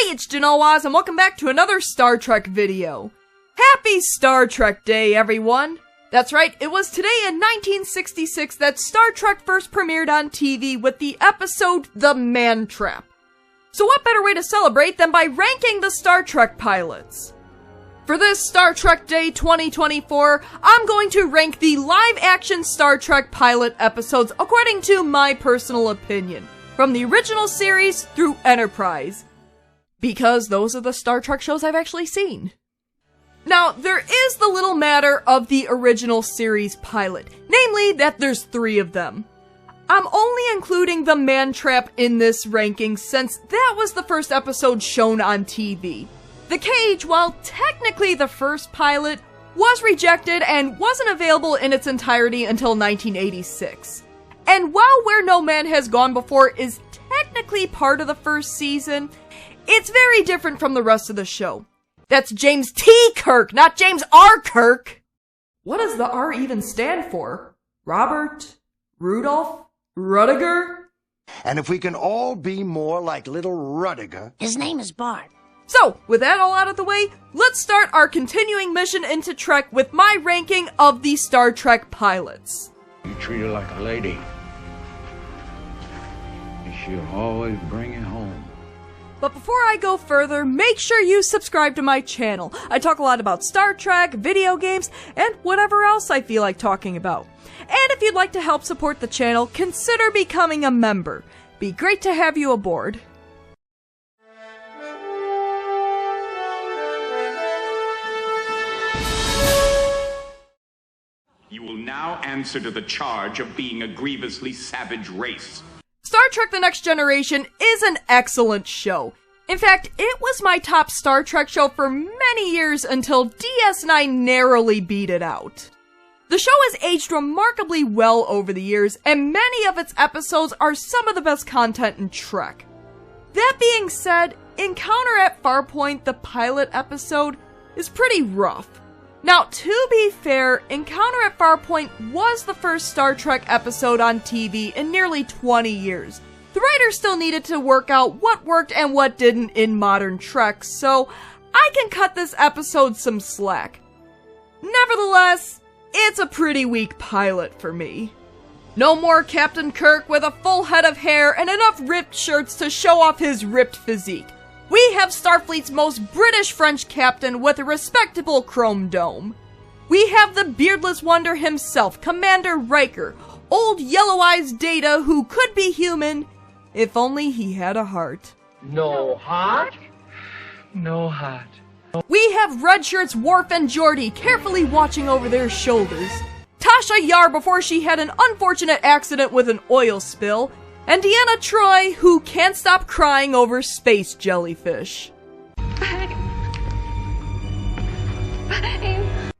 Hey, it's Janelle and welcome back to another Star Trek video. Happy Star Trek Day, everyone! That's right, it was today in 1966 that Star Trek first premiered on TV with the episode The Man Trap. So what better way to celebrate than by ranking the Star Trek pilots? For this Star Trek Day 2024, I'm going to rank the live-action Star Trek pilot episodes according to my personal opinion, from the original series through Enterprise. Because those are the Star Trek shows I've actually seen. Now, there is the little matter of the original series pilot, namely that there's 3 of them. I'm only including The Man Trap in this ranking since that was the first episode shown on TV. The Cage, while technically the first pilot, was rejected and wasn't available in its entirety until 1986. And while Where No Man Has Gone Before is technically part of the first season, it's very different from the rest of the show. That's James T. Kirk, not James R. Kirk! What does the R even stand for? Robert? Rudolph? Rudiger? And if we can all be more like little Rudiger... His name is Bart. So, with that all out of the way, let's start our continuing mission into Trek with my ranking of the Star Trek pilots. You treat her like a lady, and she'll always bring you home. But before I go further, make sure you subscribe to my channel. I talk a lot about Star Trek, video games, and whatever else I feel like talking about. And if you'd like to help support the channel, consider becoming a member. Be great to have you aboard. You will now answer to the charge of being a grievously savage race. Star Trek The Next Generation is an excellent show. In fact, it was my top Star Trek show for many years until DS9 narrowly beat it out. The show has aged remarkably well over the years, and many of its episodes are some of the best content in Trek. That being said, Encounter at Farpoint, the pilot episode, is pretty rough. Now, to be fair, Encounter at Farpoint was the first Star Trek episode on TV in nearly 20 years. The writers still needed to work out what worked and what didn't in modern Trek, so I can cut this episode some slack. Nevertheless, it's a pretty weak pilot for me. No more Captain Kirk with a full head of hair and enough ripped shirts to show off his ripped physique. We have Starfleet's most British French captain with a respectable chrome dome. We have the beardless wonder himself, Commander Riker, old yellow-eyed Data who could be human, if only he had a heart. No heart? No heart. We have Red Shirt's Worf and Geordi carefully watching over their shoulders. Tasha Yar before she had an unfortunate accident with an oil spill, and Deanna Troi, who can't stop crying over space jellyfish.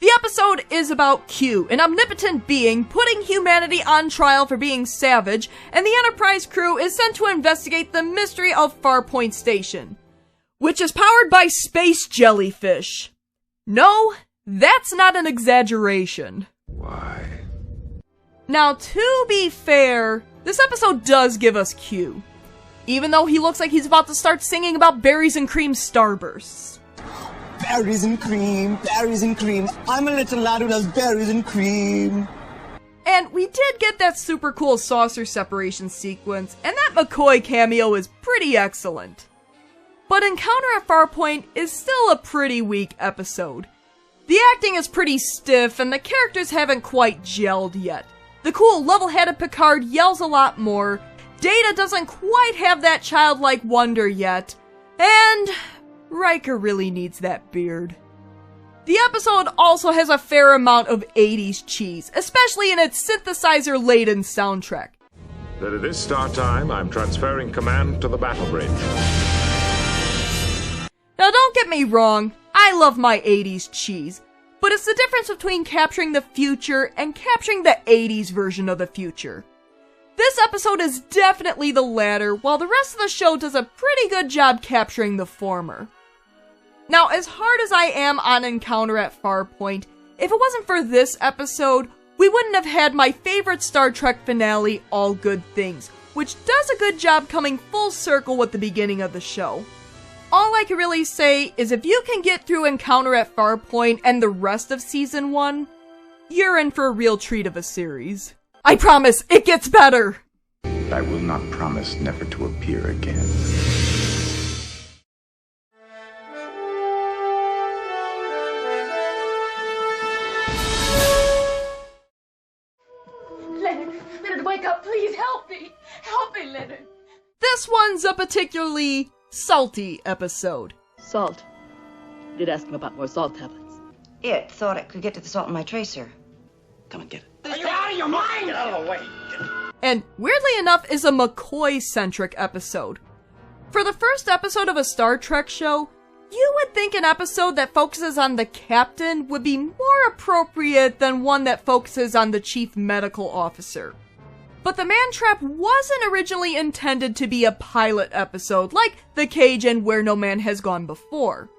The episode is about Q, an omnipotent being putting humanity on trial for being savage, and the Enterprise crew is sent to investigate the mystery of Farpoint Station, which is powered by space jellyfish. No, that's not an exaggeration. Why? Now, to be fair, this episode does give us Q, even though he looks like he's about to start singing about berries and cream starbursts. Berries and cream, berries and cream. I'm a little lad who loves berries and cream. And we did get that super cool saucer separation sequence, and that McCoy cameo is pretty excellent. But Encounter at Farpoint is still a pretty weak episode. The acting is pretty stiff, and the characters haven't quite gelled yet. The cool, level-headed Picard yells a lot more, Data doesn't quite have that childlike wonder yet, and Riker really needs that beard. The episode also has a fair amount of 80s cheese, especially in its synthesizer-laden soundtrack. That it is start time, I'm transferring command to the battle bridge. Now don't get me wrong, I love my 80s cheese, but it's the difference between capturing the future and capturing the 80s version of the future. This episode is definitely the latter, while the rest of the show does a pretty good job capturing the former. Now, as hard as I am on Encounter at Farpoint, if it wasn't for this episode, we wouldn't have had my favorite Star Trek finale, All Good Things, which does a good job coming full circle with the beginning of the show. all I can really say is if you can get through Encounter at Farpoint and the rest of Season 1, you're in for a real treat of a series. I promise, it gets better! I will not promise never to appear again. Leonard, wake up, please, help me! Help me, Leonard! This one's a particularly salty episode. Salt. Did ask him about more salt tablets. It thought it could get to the salt in my tracer. Come and get it. Are you out of your mind? Get out of the way. And weirdly enough is a McCoy-centric episode. For the first episode of a Star Trek show, you would think an episode that focuses on the captain would be more appropriate than one that focuses on the chief medical officer. But The Man Trap wasn't originally intended to be a pilot episode like The Cage and Where No Man Has Gone Before.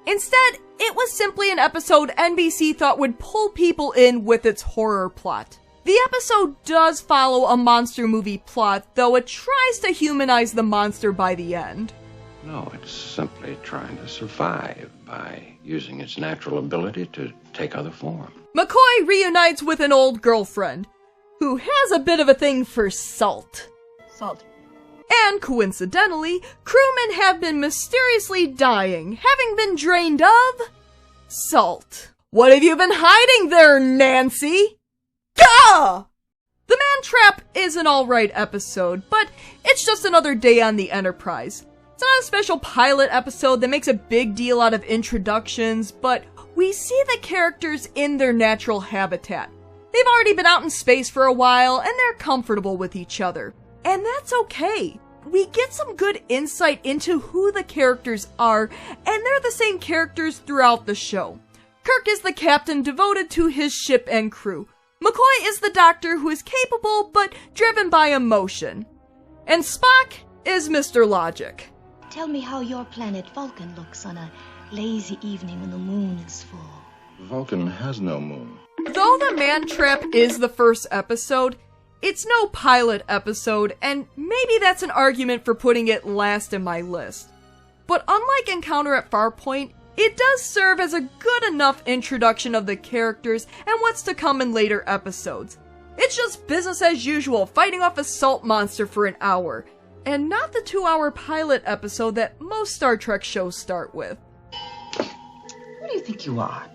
Instead, it was simply an episode NBC thought would pull people in with its horror plot. The episode does follow a monster movie plot, though it tries to humanize the monster by the end. No, it's simply trying to survive by using its natural ability to take other form. McCoy reunites with an old girlfriend, who has a bit of a thing for salt. Salt. And coincidentally, crewmen have been mysteriously dying, having been drained of salt. What have you been hiding there, Nancy? Gah! The Man Trap is an alright episode, but it's just another day on the Enterprise. It's not a special pilot episode that makes a big deal out of introductions, but we see the characters in their natural habitat. They've already been out in space for a while, and they're comfortable with each other. And that's okay. We get some good insight into who the characters are, and they're the same characters throughout the show. Kirk is the captain devoted to his ship and crew. McCoy is the doctor who is capable but driven by emotion. And Spock is Mr. Logic. Tell me how your planet Vulcan looks on a lazy evening when the moon is full. Vulcan has no moon. Though The Man Trap is the first episode, it's no pilot episode, and maybe that's an argument for putting it last in my list. But unlike Encounter at Farpoint, it does serve as a good enough introduction of the characters and what's to come in later episodes. It's just business as usual, fighting off a salt monster for an hour, and not the 2-hour pilot episode that most Star Trek shows start with. Who do you think you are?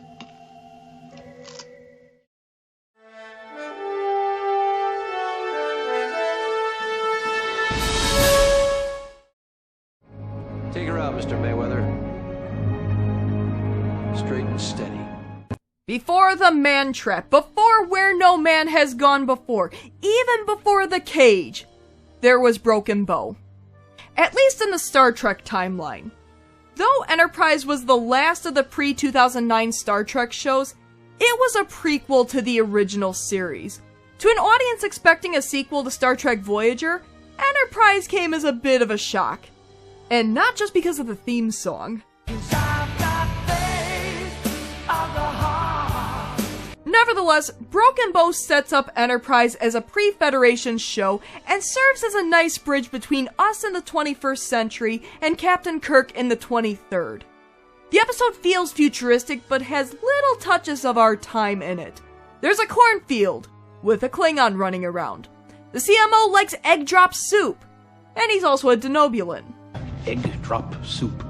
Take her out, Mr. Mayweather. Straight and steady. Before The Man Trap, before Where No Man Has Gone Before, even before The Cage, there was Broken Bow. At least in the Star Trek timeline. Though Enterprise was the last of the pre-2009 Star Trek shows, it was a prequel to the original series. To an audience expecting a sequel to Star Trek Voyager, Enterprise came as a bit of a shock. And not just because of the theme song. Nevertheless, Broken Bow sets up Enterprise as a pre-Federation show and serves as a nice bridge between us in the 21st century and Captain Kirk in the 23rd. The episode feels futuristic but has little touches of our time in it. There's a cornfield with a Klingon running around. The CMO likes egg drop soup, and he's also a Denobulan. Egg drop soup.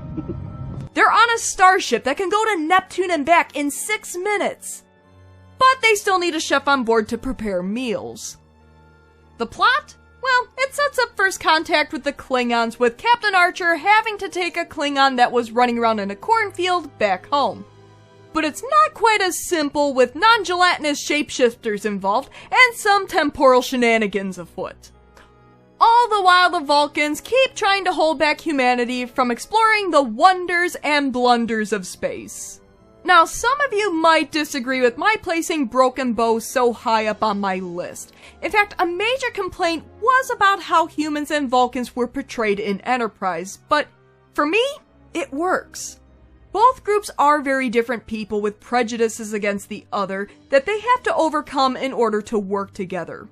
They're on a starship that can go to Neptune and back in 6 minutes. But they still need a chef on board to prepare meals. The plot? Well, it sets up first contact with the Klingons, with Captain Archer having to take a Klingon that was running around in a cornfield back home. But it's not quite as simple, with non-gelatinous shapeshifters involved and some temporal shenanigans afoot. All the while the Vulcans keep trying to hold back humanity from exploring the wonders and blunders of space. Now, some of you might disagree with my placing Broken Bow so high up on my list. In fact, a major complaint was about how humans and Vulcans were portrayed in Enterprise, but for me, it works. Both groups are very different people with prejudices against the other that they have to overcome in order to work together.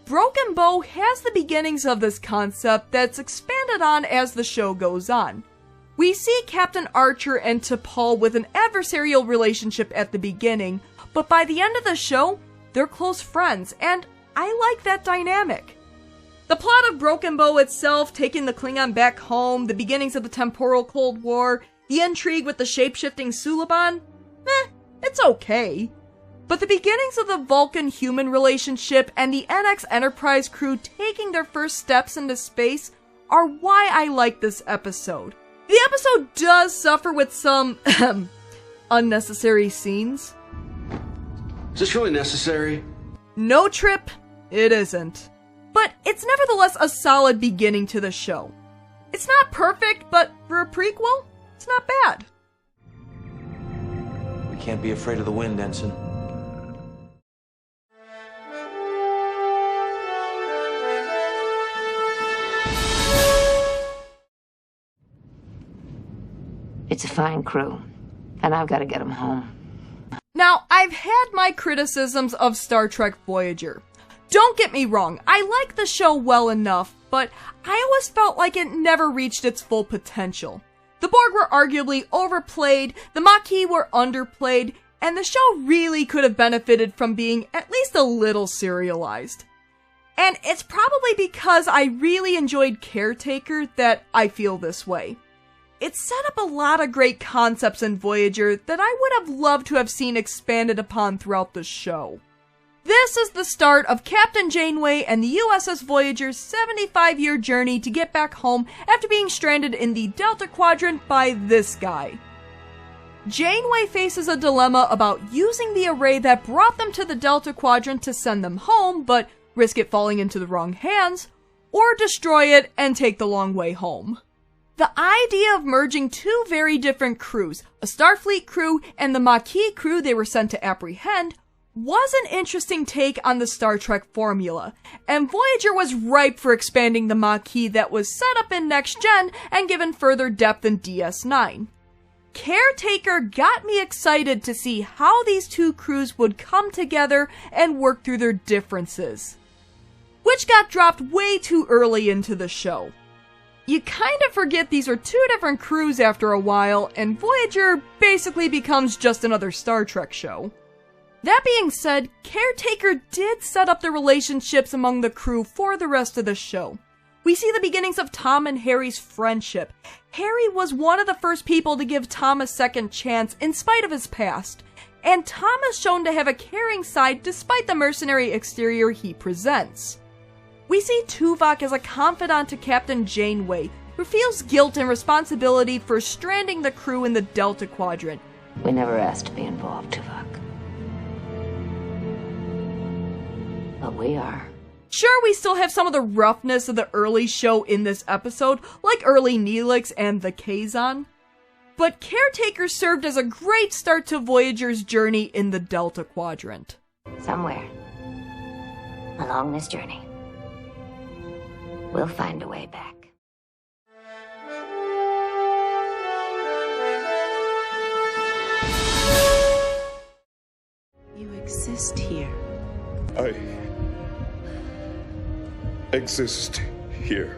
Broken Bow has the beginnings of this concept that's expanded on as the show goes on. We see Captain Archer and T'Pol with an adversarial relationship at the beginning, but by the end of the show, they're close friends, and I like that dynamic. The plot of Broken Bow itself, taking the Klingon back home, the beginnings of the temporal Cold War, the intrigue with the shape-shifting Suliban, it's okay. But the beginnings of the Vulcan-human relationship and the NX Enterprise crew taking their first steps into space are why I like this episode. The episode does suffer with some unnecessary scenes. Is this really necessary? No, Trip, it isn't. But it's nevertheless a solid beginning to the show. It's not perfect, but for a prequel, it's not bad. We can't be afraid of the wind, Ensign. It's a fine crew, and I've got to get them home. Now, I've had my criticisms of Star Trek Voyager. Don't get me wrong, I like the show well enough, but I always felt like it never reached its full potential. The Borg were arguably overplayed, the Maquis were underplayed, and the show really could have benefited from being at least a little serialized. And it's probably because I really enjoyed Caretaker that I feel this way. It set up a lot of great concepts in Voyager that I would have loved to have seen expanded upon throughout the show. This is the start of Captain Janeway and the USS Voyager's 75-year journey to get back home after being stranded in the Delta Quadrant by this guy. Janeway faces a dilemma about using the array that brought them to the Delta Quadrant to send them home, but risk it falling into the wrong hands, or destroy it and take the long way home. The idea of merging two very different crews, a Starfleet crew and the Maquis crew they were sent to apprehend, was an interesting take on the Star Trek formula, and Voyager was ripe for expanding the Maquis that was set up in Next Gen and given further depth in DS9. Caretaker got me excited to see how these two crews would come together and work through their differences, which got dropped way too early into the show. You kind of forget these are two different crews after a while, and Voyager basically becomes just another Star Trek show. That being said, Caretaker did set up the relationships among the crew for the rest of the show. We see the beginnings of Tom and Harry's friendship. Harry was one of the first people to give Tom a second chance in spite of his past, and Tom is shown to have a caring side despite the mercenary exterior he presents. We see Tuvok as a confidant to Captain Janeway, who feels guilt and responsibility for stranding the crew in the Delta Quadrant. We never asked to be involved, Tuvok. But we are. Sure, we still have some of the roughness of the early show in this episode, like early Neelix and the Kazon. But Caretaker served as a great start to Voyager's journey in the Delta Quadrant. Somewhere along this journey, we'll find a way back. You exist here. I exist here.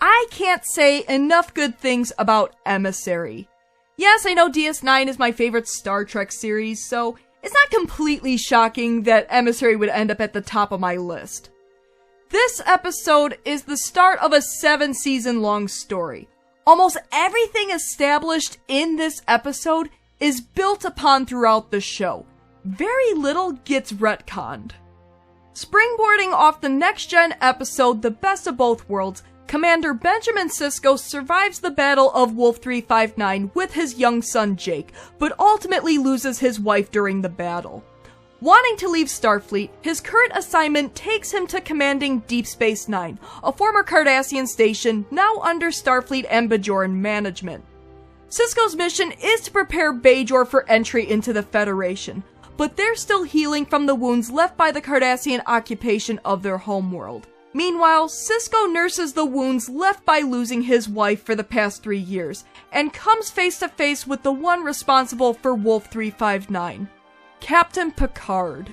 I can't say enough good things about Emissary. Yes, I know DS9 is my favorite Star Trek series, so it's not completely shocking that Emissary would end up at the top of my list. This episode is the start of a 7-season-long story. Almost everything established in this episode is built upon throughout the show. Very little gets retconned. Springboarding off the next-gen episode The Best of Both Worlds, Commander Benjamin Sisko survives the Battle of Wolf 359 with his young son Jake, but ultimately loses his wife during the battle. Wanting to leave Starfleet, his current assignment takes him to commanding Deep Space Nine, a former Cardassian station now under Starfleet and Bajoran management. Sisko's mission is to prepare Bajor for entry into the Federation, but they're still healing from the wounds left by the Cardassian occupation of their homeworld. Meanwhile, Sisko nurses the wounds left by losing his wife for the past 3 years, and comes face to face with the one responsible for Wolf 359, Captain Picard.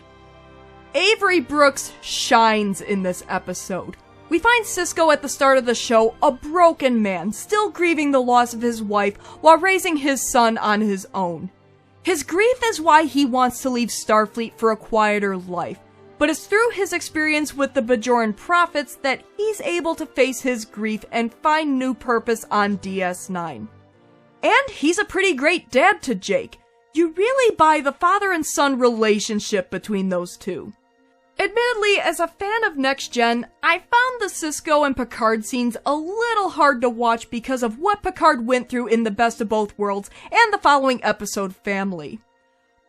Avery Brooks shines in this episode. We find Sisko at the start of the show a broken man, still grieving the loss of his wife while raising his son on his own. His grief is why he wants to leave Starfleet for a quieter life, but it's through his experience with the Bajoran prophets that he's able to face his grief and find new purpose on DS9. And he's a pretty great dad to Jake. You really buy the father and son relationship between those two. Admittedly, as a fan of Next Gen, I found the Sisko and Picard scenes a little hard to watch because of what Picard went through in the Best of Both Worlds and the following episode Family.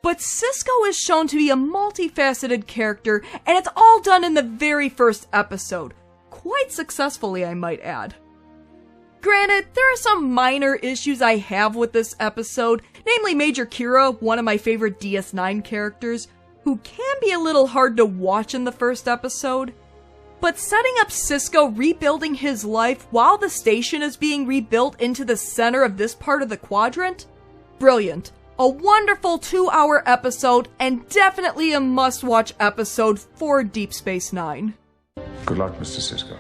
But Sisko is shown to be a multifaceted character, and it's all done in the very first episode. Quite successfully, I might add. Granted, there are some minor issues I have with this episode, namely Major Kira, one of my favorite DS9 characters, who can be a little hard to watch in the first episode. But setting up Sisko rebuilding his life while the station is being rebuilt into the center of this part of the quadrant? Brilliant. A wonderful 2-hour episode, and definitely a must-watch episode for Deep Space Nine. Good luck, Mr. Sisko.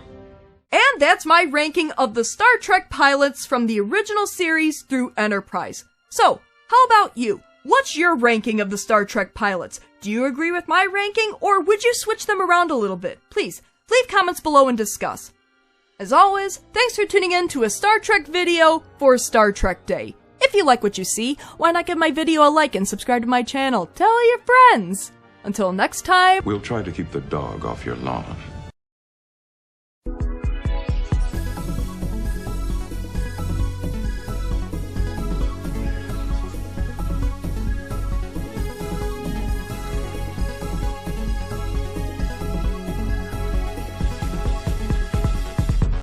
And that's my ranking of the Star Trek pilots from the original series through Enterprise. So, how about you? What's your ranking of the Star Trek pilots? Do you agree with my ranking, or would you switch them around a little bit? Please, leave comments below and discuss. As always, thanks for tuning in to a Star Trek video for Star Trek Day. If you like what you see, why not give my video a like and subscribe to my channel? Tell your friends! Until next time... We'll try to keep the dog off your lawn.